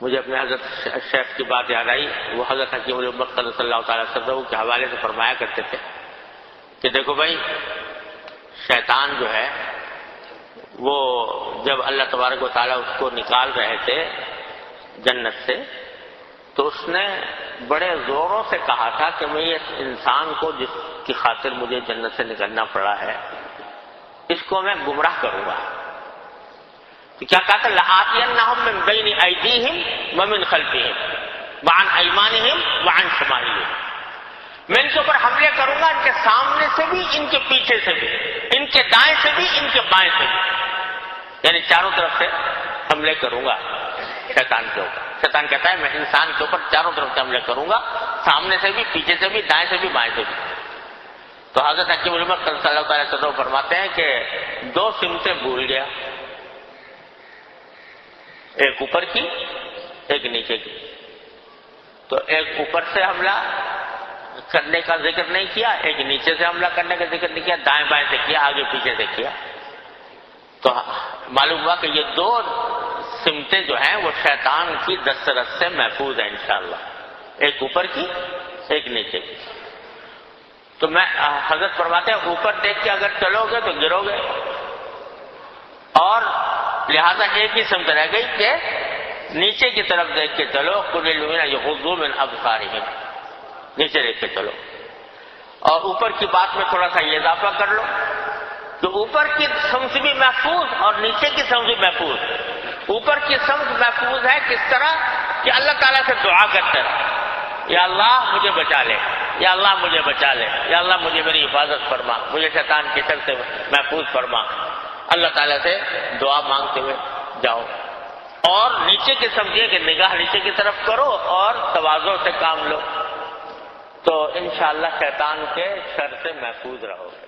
مجھے اپنے حضرت شیخ کی بات یاد آئی. وہ حضرت حکیم الامت صلی اللہ تعالی وسلم کے حوالے سے فرمایا کرتے تھے کہ دیکھو بھائی، شیطان جو ہے وہ جب اللہ تبارک و تعالیٰ اس کو نکال رہے تھے جنت سے، تو اس نے بڑے زوروں سے کہا تھا کہ میں یہ انسان کو جس کی خاطر مجھے جنت سے نکلنا پڑا ہے، اس کو میں گمراہ کروں گا. تو کیا کہا تھا؟ لَآتِيَنَّهُم مِّن بَيْنِ أَيْدِيهِمْ وَمِنْ خَلْفِهِمْ وَعَنْ أَيْمَانِهِمْ وَعَنْ شَمَائِلِهِمْ. میں ان کے اوپر حملے کروں گا، ان کے سامنے سے بھی، ان کے پیچھے سے بھی، ان کے دائیں سے بھی، ان کے بائیں سے بھی، یعنی چاروں طرف سے حملے کروں گا شیطان کے اوپر. شیطان کہتا ہے میں انسان کے اوپر چاروں طرف سے حملے کروں گا، سامنے سے بھی، پیچھے سے بھی، دائیں سے بھی، بائیں سے بھی. تو حضرت حکیم الامت صلی اللہ علیہ وسلم فرماتے ہیں کہ دو سمتیں بھول گیا، ایک اوپر کی، ایک نیچے کی. تو ایک اوپر سے حملہ کرنے کا ذکر نہیں کیا، ایک نیچے سے حملہ کرنے کا ذکر نہیں کیا، دائیں بائیں سے کیا، آگے پیچھے سے کیا. تو معلوم ہوا کہ یہ دو سمتیں جو ہیں وہ شیطان کی دست رس سے محفوظ ہیں انشاءاللہ، ایک اوپر کی، ایک نیچے کی. تو میں حضرت فرماتے ہیں اوپر دیکھ کے اگر چلو گے تو گرو گے، اور لہذا ایک ہی سمت رہ گئی کہ نیچے کی طرف دیکھ کے چلو. قُلِ لِلْمُؤْمِنِينَ يَغُضُّوا مِنْ أَبْصَارِهِمْ، نیچے دیکھ کے چلو. اور اوپر کی بات میں تھوڑا سا یہ اضافہ کر لو کہ اوپر کی سمت بھی محفوظ اور نیچے کی سمت بھی محفوظ. اوپر کی سمت محفوظ ہے کس طرح کہ اللہ تعالیٰ سے دعا کرتے رہو، یا اللہ مجھے بچا لے، یا اللہ مجھے بچا لے، یا اللہ مجھے میری حفاظت فرما، مجھے شیطان کے شر سے محفوظ فرما. اللہ تعالیٰ سے دعا مانگتے ہوئے جاؤ. اور نیچے کی سمجھیے کہ نگاہ نیچے کی طرف کرو اور تواضع سے کام لو، تو انشاءاللہ شیطان کے شر سے محفوظ رہو گے.